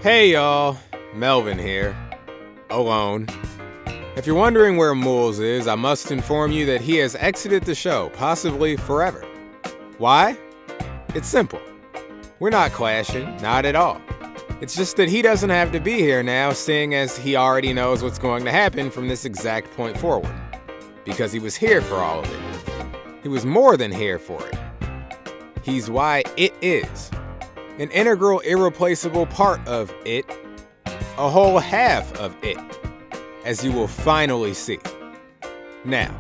Hey y'all, Melvin here, alone. If you're wondering where Mools is, I must inform you that he has exited the show, possibly forever. Why? It's simple. We're not clashing, not at all. It's just that he doesn't have to be here now, seeing as he already knows what's going to happen from this exact point forward. Because he was here for all of it. He was more than here for it. He's why it is. An integral, irreplaceable part of it. A whole half of it. As you will finally see. Now,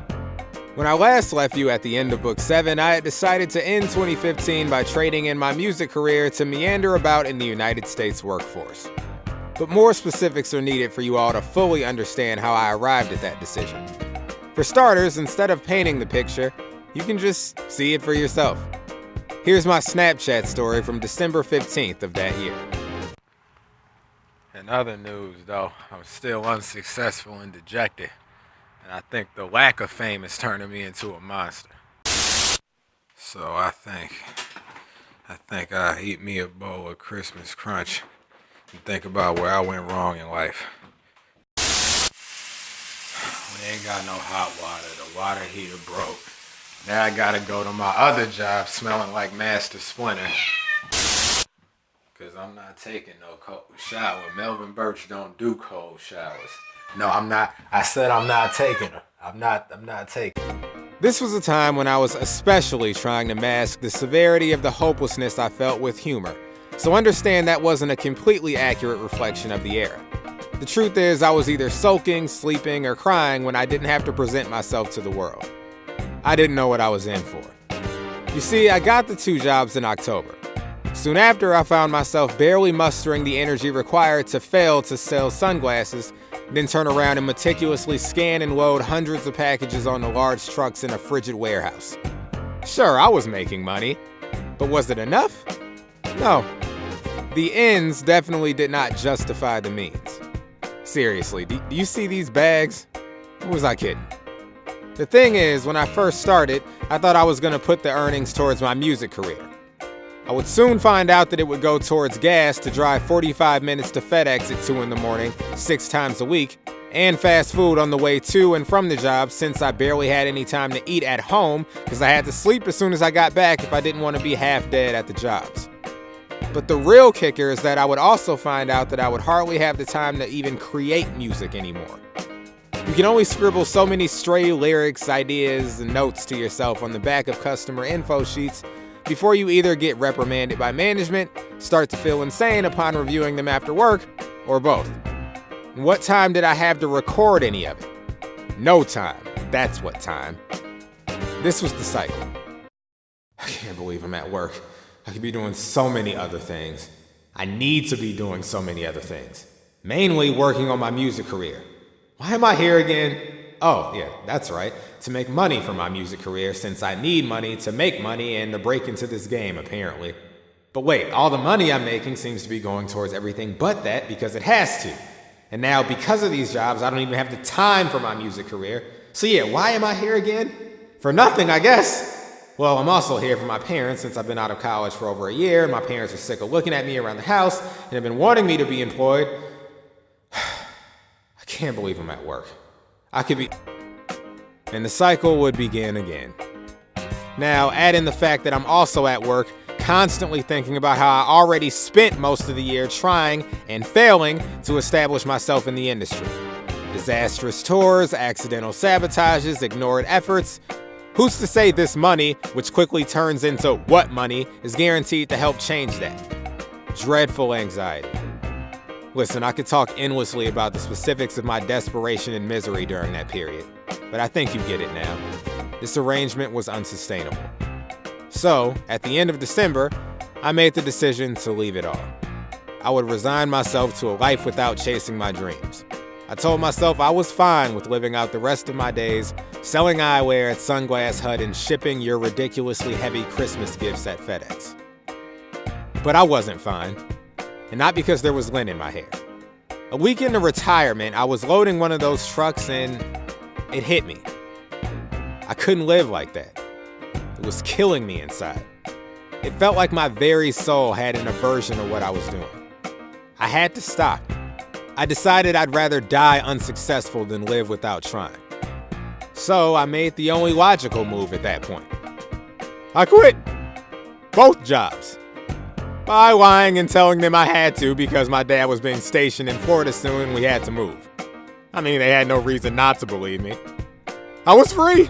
when I last left you at the end of Book 7, I had decided to end 2015 by trading in my music career to meander about in the United States workforce. But more specifics are needed for you all to fully understand how I arrived at that decision. For starters, instead of painting the picture, you can just see it for yourself. Here's my Snapchat story from December 15th of that year. In other news, though, I'm still unsuccessful and dejected, and I think the lack of fame is turning me into a monster. So I think I'll eat me a bowl of Christmas Crunch and think about where I went wrong in life. We ain't got no hot water. The water heater broke. Now I gotta go to my other job smelling like Master Splinter. Cause I'm not taking no cold shower. Melvin Burch don't do cold showers. No, I'm not. I said I'm not taking them. I'm not taking them. This was a time when I was especially trying to mask the severity of the hopelessness I felt with humor. So understand that wasn't a completely accurate reflection of the era. The truth is, I was either sulking, sleeping, or crying when I didn't have to present myself to the world. I didn't know what I was in for. You see, I got the 2 jobs in October. Soon after, I found myself barely mustering the energy required to fail to sell sunglasses, then turn around and meticulously scan and load hundreds of packages onto large trucks in a frigid warehouse. Sure, I was making money, but was it enough? No. The ends definitely did not justify the means. Seriously, do you see these bags? Who was I kidding? The thing is, when I first started, I thought I was going to put the earnings towards my music career. I would soon find out that it would go towards gas to drive 45 minutes to FedEx at 2 in the morning, 6 times a week, and fast food on the way to and from the job since I barely had any time to eat at home because I had to sleep as soon as I got back if I didn't want to be half dead at the jobs. But the real kicker is that I would also find out that I would hardly have the time to even create music anymore. You can only scribble so many stray lyrics, ideas, and notes to yourself on the back of customer info sheets before you either get reprimanded by management, start to feel insane upon reviewing them after work, or both. And what time did I have to record any of it? No time. That's what time. This was the cycle. I can't believe I'm at work. I could be doing so many other things. I need to be doing so many other things. Mainly working on my music career. Why am I here again? Oh, yeah, that's right. To make money for my music career since I need money to make money and to break into this game, apparently. But wait, all the money I'm making seems to be going towards everything but that because it has to. And now, because of these jobs, I don't even have the time for my music career. So yeah, why am I here again? For nothing, I guess. Well, I'm also here for my parents since I've been out of college for over a year. My parents are sick of looking at me around the house and have been wanting me to be employed. I can't believe I'm at work. I could be... And the cycle would begin again. Now, add in the fact that I'm also at work, constantly thinking about how I already spent most of the year trying and failing to establish myself in the industry. Disastrous tours, accidental sabotages, ignored efforts. Who's to say this money, which quickly turns into what money, is guaranteed to help change that? Dreadful anxiety. Listen, I could talk endlessly about the specifics of my desperation and misery during that period, but I think you get it now. This arrangement was unsustainable. So, at the end of December, I made the decision to leave it all. I would resign myself to a life without chasing my dreams. I told myself I was fine with living out the rest of my days, selling eyewear at Sunglass Hut and shipping your ridiculously heavy Christmas gifts at FedEx. But I wasn't fine. And not because there was lint in my hair. A week into retirement, I was loading one of those trucks and it hit me. I couldn't live like that. It was killing me inside. It felt like my very soul had an aversion to what I was doing. I had to stop. I decided I'd rather die unsuccessful than live without trying. So I made the only logical move at that point. I quit both jobs by lying and telling them I had to because my dad was being stationed in Florida soon and we had to move. I mean, they had no reason not to believe me. I was free.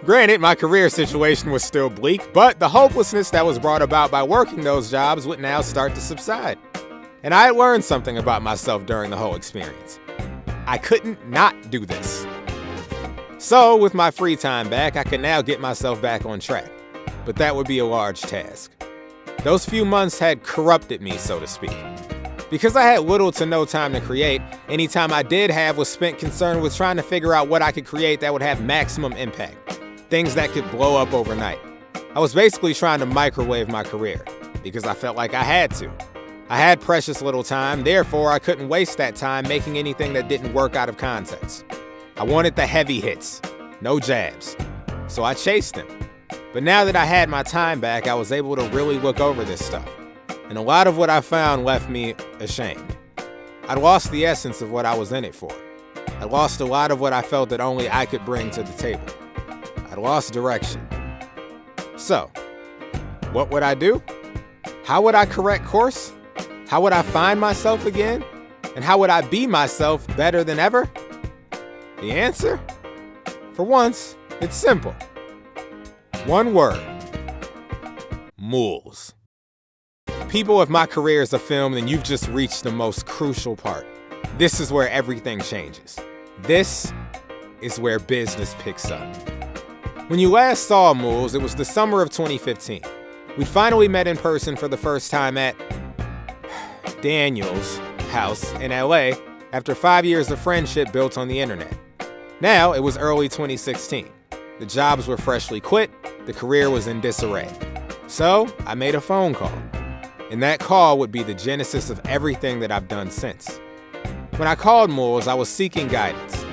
Granted, my career situation was still bleak, but the hopelessness that was brought about by working those jobs would now start to subside. And I had learned something about myself during the whole experience. I couldn't not do this. So, with my free time back, I could now get myself back on track. But that would be a large task. Those few months had corrupted me, so to speak. Because I had little to no time to create, any time I did have was spent concerned with trying to figure out what I could create that would have maximum impact. Things that could blow up overnight. I was basically trying to microwave my career, because I felt like I had to. I had precious little time, therefore I couldn't waste that time making anything that didn't work out of context. I wanted the heavy hits, no jabs. So I chased them. But now that I had my time back, I was able to really look over this stuff. And a lot of what I found left me ashamed. I'd lost the essence of what I was in it for. I lost a lot of what I felt that only I could bring to the table. I'd lost direction. So, what would I do? How would I correct course? How would I find myself again? And how would I be myself better than ever? The answer? For once, it's simple. One word. Mules. People, if my career is a film, then you've just reached the most crucial part. This is where everything changes. This is where business picks up. When you last saw Mules, it was the summer of 2015. We finally met in person for the first time at Daniel's house in LA after 5 years of friendship built on the internet. Now, it was early 2016. The jobs were freshly quit, the career was in disarray. So, I made a phone call. And that call would be the genesis of everything that I've done since. When I called Mules, I was seeking guidance.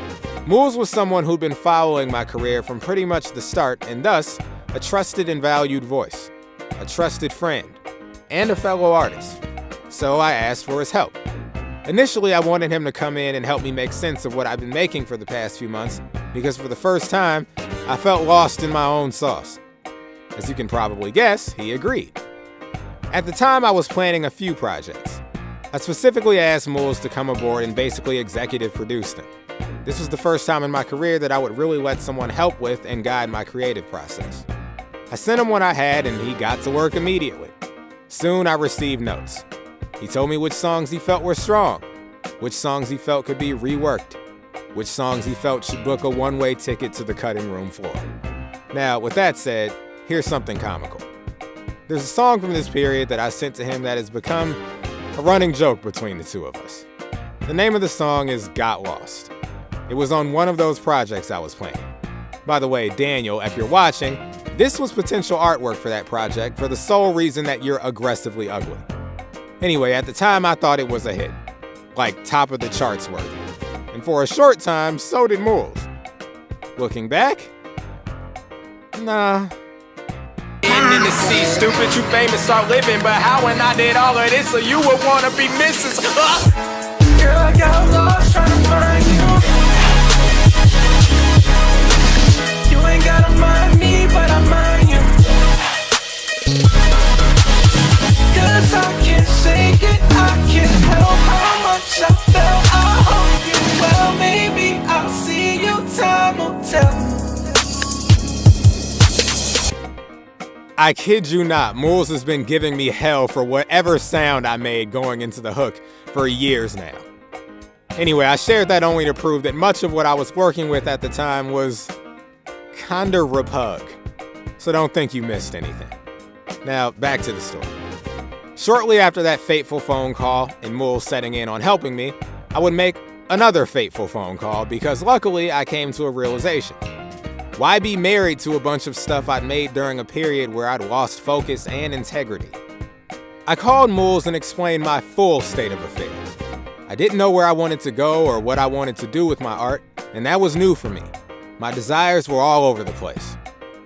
Mules was someone who'd been following my career from pretty much the start, and thus, a trusted and valued voice, a trusted friend, and a fellow artist. So I asked for his help. Initially, I wanted him to come in and help me make sense of what I've been making for the past few months, because for the first time, I felt lost in my own sauce. As you can probably guess, he agreed. At the time, I was planning a few projects. I specifically asked Mules to come aboard and basically executive produce them. This was the first time in my career that I would really let someone help with and guide my creative process. I sent him what I had and he got to work immediately. Soon I received notes. He told me which songs he felt were strong, which songs he felt could be reworked, which songs he felt should book a one-way ticket to the cutting room floor. Now, with that said, here's something comical. There's a song from this period that I sent to him that has become a running joke between the two of us. The name of the song is Got Lost. It was on one of those projects I was planning. By the way, Daniel, if you're watching, this was potential artwork for that project for the sole reason that you're aggressively ugly. Anyway, at the time I thought it was a hit. Like top of the charts worthy. And for a short time, so did Mules. Looking back? Nah. In the sea, stupid, you famous, start living. But how when I did all of this, so you would wanna be Mrs. Girl, I got lost trying to find you. You ain't gotta mind me, but I mind you. 'Cause I can't shake it, I can't help how much I felt. I hope you well, maybe I'll see you, time will tell. I kid you not, Mules has been giving me hell for whatever sound I made going into the hook for years now. Anyway, I shared that only to prove that much of what I was working with at the time was kinda repug. So don't think you missed anything. Now, back to the story. Shortly after that fateful phone call and Mules setting in on helping me, I would make another fateful phone call because luckily I came to a realization. Why be married to a bunch of stuff I'd made during a period where I'd lost focus and integrity? I called Mules and explained my full state of affairs. I didn't know where I wanted to go or what I wanted to do with my art, and that was new for me. My desires were all over the place.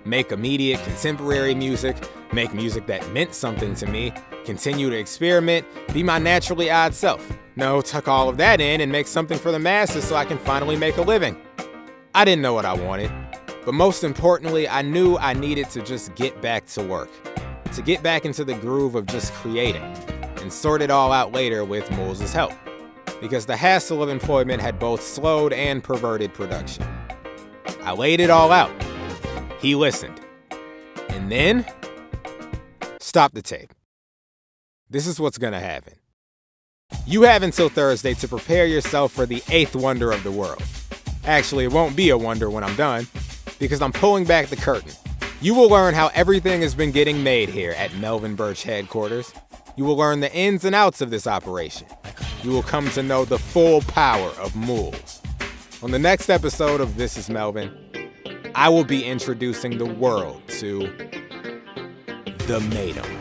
Make immediate contemporary music, make music that meant something to me, continue to experiment, be my naturally odd self. No, tuck all of that in and make something for the masses so I can finally make a living. I didn't know what I wanted, but most importantly, I knew I needed to just get back to work, to get back into the groove of just creating, and sort it all out later with Moles' help, because the hassle of employment had both slowed and perverted production. I laid it all out. He listened. And then, stop the tape. This is what's gonna happen. You have until Thursday to prepare yourself for the 8th wonder of the world. Actually, it won't be a wonder when I'm done, because I'm pulling back the curtain. You will learn how everything has been getting made here at Melvin Burch headquarters. You will learn the ins and outs of this operation. You will come to know the full power of Moles. On the next episode of This Is Melvin, I will be introducing the world to the Matum.